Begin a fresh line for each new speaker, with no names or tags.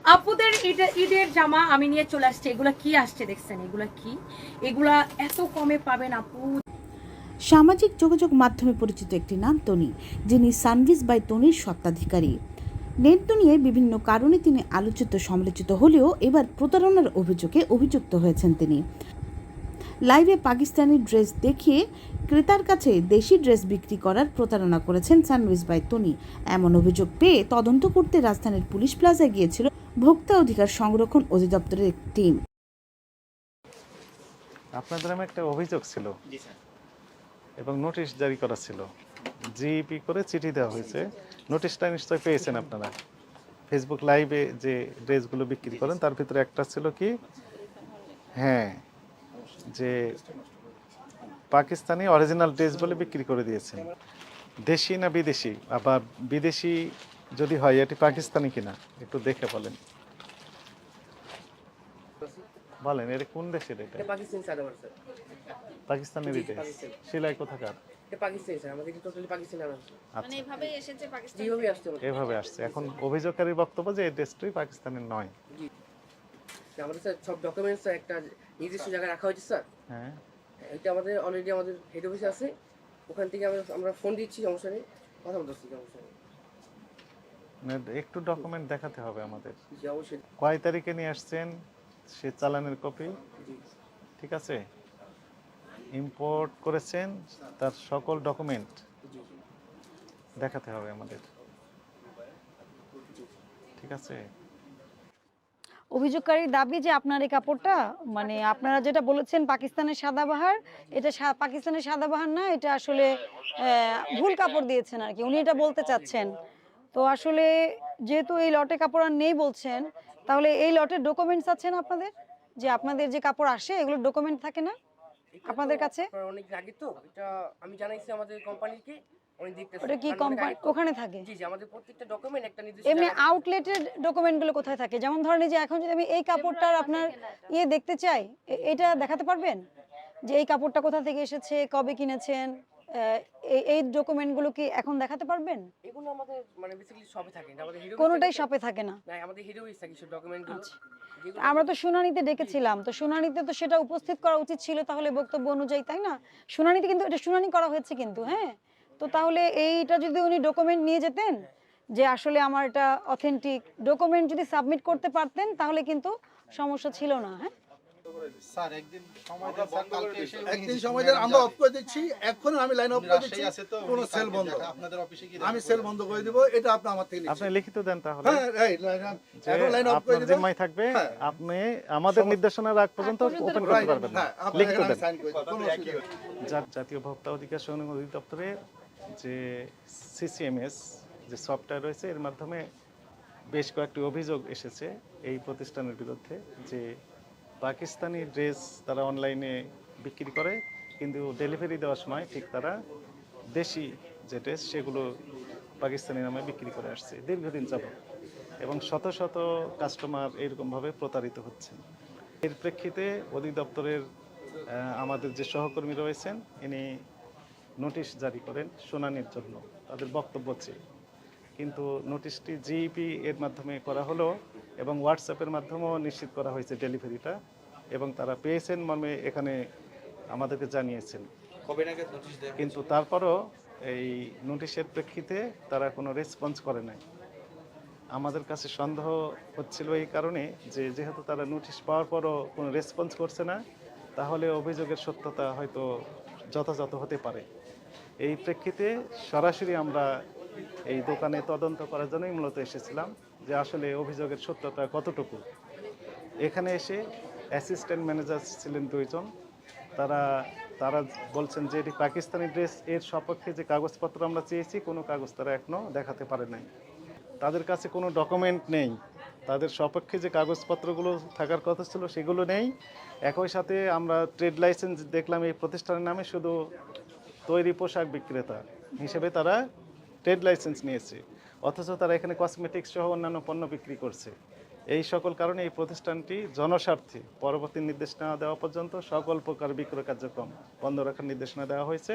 আপুদের ঈদের জামা আমি নিয়ে চলে আসছি। এগুলা কি আসছে দেখছেন? এগুলা কি? এগুলা এত কমে পাবেন আপু।
সামাজিক যোগাযোগ মাধ্যমে পরিচিত একটি নাম তনি, যিনি সানভিজ বাই তনির স্বত্বাধিকারী। নেট দুনিয়ায় বিভিন্ন কারণে তিনি আলোচিত সমালোচিত হলেও এবার প্রতারণার অভিযোগে অভিযুক্ত হয়েছেন তিনি। লাইভে পাকিস্তানি ড্রেস দেখিয়ে ক্রেতার কাছে দেশি ড্রেস বিক্রি করার প্রতারণা করেছেন সানভিজ বাই তনি। এমন অভিযোগ পেয়ে তদন্ত করতে রাজধানীর পুলিশ প্লাজায় গিয়েছিল ভোক্তা অধিকার সংরক্ষণ অধিদপ্তরের একটি টিম।
আপনাদের নামে একটা অভিযোগ ছিল এবং নোটিশ জারি করা ছিল, জিইপি করে চিঠি দেওয়া হয়েছে। নোটিশটা নিশ্চয়ই পেয়েছেন আপনারা। ফেসবুক লাইভে যে ড্রেসগুলো বিক্রি করেন তার ভিতরে একটা ছিল কি, হ্যাঁ, যে পাকিস্তানি অরিজিনাল ড্রেস বলে বিক্রি করে দিয়েছেন। দেশি না বিদেশি, আবার বিদেশি যদি হয় এটি পাকিস্তানি কিনা একটু দেখে বলেন। বলেন এটা কোন দেশের? এটা পাকিস্তানের ড্রেস। সেলাই কোথাকার? এভাবে আসছে। এখন অভিযোগকারীর বক্তব্য যে এই ড্রেসটি পাকিস্তানের নয়।
আমাদের স্যার সব ডকুমেন্টস একটা নির্দিষ্ট জায়গায় রাখা হয়েছে স্যার।
হ্যাঁ,
এটা আমাদের অলরেডি আমাদের হেড অফিসে আছে, ওখান থেকে আমরা ফোন দিচ্ছি, সমস্যা নেই, কথা বলতেছি, সমস্যা নেই।
মানে একটু ডকুমেন্ট দেখাতে হবে আমাদের।
জি অবশ্যই।
কয় তারিখে নিয়ে আসছেন সে চালানের কপি,
জি
ঠিক আছে, ইম্পোর্ট করেছেন তার সকল ডকুমেন্ট
জি
দেখাতে হবে আমাদের, ঠিক আছে।
অভিযোগকারীর দাবি যে আপনার এই কাপড়টা, মানে আপনারা যেটা বলেছেন পাকিস্তানের সাদাবাহার, এটা পাকিস্তানের সাদাবাহার না, এটা আসলে ভুল কাপড় দিয়েছেন আর কি, উনি এটা বলতে চাচ্ছেন। তো আসলে যেহেতু এই লটে কাপড় আর নেই বলছেন, তাহলে এই লটের ডকুমেন্টস আছে না আপনাদের? যে আপনাদের যে কাপড় আসে এগুলোর ডকুমেন্ট থাকে না আপনাদের কাছে?
অনেক আগে তো এটা আমি জানাইছি আমাদের কোম্পানিকে, উনি দেখতেছেন।
ওটা কি কোম্পানি ওখানে থাকে?
জি জি, আমাদের প্রত্যেকটা ডকুমেন্ট একটা নির্দিষ্ট
এমনি
জায়গায়।
আউটলেটের ডকুমেন্টগুলো কোথায় থাকে? যেমন ধরেন এই যে এখন যদি আমি এই কাপড়টার আপনার দেখতে চাই, এটা দেখাতে পারবেন যে এই কাপড়টা কোথা থেকে এসেছে, কবে কিনেছেন? এই ডকুমেন্টগুলো কি এখন দেখাতে পারবেন?
এগুলো আমাদের মানে বেসিক্যালি শপে থাকে না, আমাদের হিরো
কোনোটাই শপে থাকে না?
না, আমাদের হিরো অফিস থাকে সব ডকুমেন্টগুলো।
আচ্ছা, আমরা তো শুনানিতে ডেকেছিলাম, তো শুনানিতে তো সেটা উপস্থিত করা উচিত ছিল তাহলে বক্তব্য অনুযায়ী, তাই না? শুনানিতে কিন্তু এটা শুনানি করা হয়েছে কিন্তু, হ্যাঁ। তো তাহলে এইটা যদি উনি ডকুমেন্ট নিয়ে যেতেন যে আসলে আমার এটা অথেন্টিক ডকুমেন্ট, যদি সাবমিট করতে পারতেন তাহলে কিন্তু সমস্যা ছিল না, হ্যাঁ।
স্যার একদিন সময় দেন, স্যার কালকে এসে একদিন সময় দেন, আমরা অফ করে দিচ্ছি, এখন আমি লাইন অফ করে দিচ্ছি, কোন সেল বন্ধ, আপনাদের অফিসে কি আমি সেল বন্ধ করে দেব, এটা আপনি আমার থেকে
আপনি লিখিত দেন তাহলে,
হ্যাঁ এই এখন লাইন অফ করে
আপনার
দেব,
জিম্মায় থাকবে, আপনি আমাদের নির্দেশনার আগ পর্যন্ত ওপেন করতে পারবেন না,
হ্যাঁ আপনি
লিখিত দেন।
সাইন করে দিন, কোনো অসুবিধা নেই।
জাতীয় ভোক্তা অধিকার সংরক্ষণ অধিদপ্তরের যে সিসিএমএস যে সফটওয়্যার রয়েছে, এর মাধ্যমে বেশ কয়েকটি অভিযোগ এসেছে এই প্রতিষ্ঠানের বিরুদ্ধে যে পাকিস্তানি ড্রেস তারা অনলাইনে বিক্রি করে, কিন্তু ডেলিভারি দেওয়ার সময় ঠিক তারা দেশি যে ড্রেস সেগুলো পাকিস্তানি নামে বিক্রি করে আসছে দীর্ঘদিন যাবত, এবং শত শত কাস্টমার এরকমভাবে প্রতারিত হচ্ছেন। এর প্রেক্ষিতে অধিদপ্তরের আমাদের যে সহকর্মী রয়েছেন ইনি নোটিশ জারি করেন শুনানির জন্য, তাদের বক্তব্য চেয়ে। কিন্তু নোটিশটি জিইপি এর মাধ্যমে করা হলো এবং হোয়াটসঅ্যাপের মাধ্যমেও নিশ্চিত করা হয়েছে ডেলিভারিটা, এবং তারা পেয়েছেন মর্মে এখানে আমাদেরকে জানিয়েছেন। কিন্তু তারপরও এই নোটিশের প্রেক্ষিতে তারা কোনো রেসপন্স করে নাই। আমাদের কাছে সন্দেহ হচ্ছিল এই কারণে যে যেহেতু তারা নোটিশ পাওয়ার পরও কোনো রেসপন্স করছে না, তাহলে অভিযোগের সত্যতা হয়তো যথাযথ হতে পারে। এই প্রেক্ষিতে সরাসরি আমরা এই দোকানে তদন্ত করার জন্যই মূলত এসেছিলাম যে আসলে অভিযোগের সত্যতা কতটুকু। এখানে এসে অ্যাসিস্ট্যান্ট ম্যানেজার ছিলেন দুইজন, তারা বলছেন যে এটি পাকিস্তানি ড্রেস, এর সপক্ষে যে কাগজপত্র আমরা চেয়েছি কোনো কাগজ তারা এখনও দেখাতে পারে নাই। তাদের কাছে কোনো ডকুমেন্ট নেই, তাদের সপক্ষে যে কাগজপত্রগুলো থাকার কথা ছিল সেগুলো নেই। একই সাথে আমরা ট্রেড লাইসেন্স দেখলাম এই প্রতিষ্ঠানের নামে শুধু তৈরি পোশাক বিক্রেতা হিসেবে তারা ট্রেড লাইসেন্স নিয়েছে, অথচ তারা এখানে কসমেটিক্স সহ অন্যান্য পণ্য বিক্রি করছে। এই সকল কারণে এই প্রতিষ্ঠানটি জনস্বার্থে পরবর্তী নির্দেশনা দেওয়া পর্যন্ত সকল প্রকার বিক্রয় কার্যক্রম বন্ধ রাখার নির্দেশনা দেওয়া হয়েছে।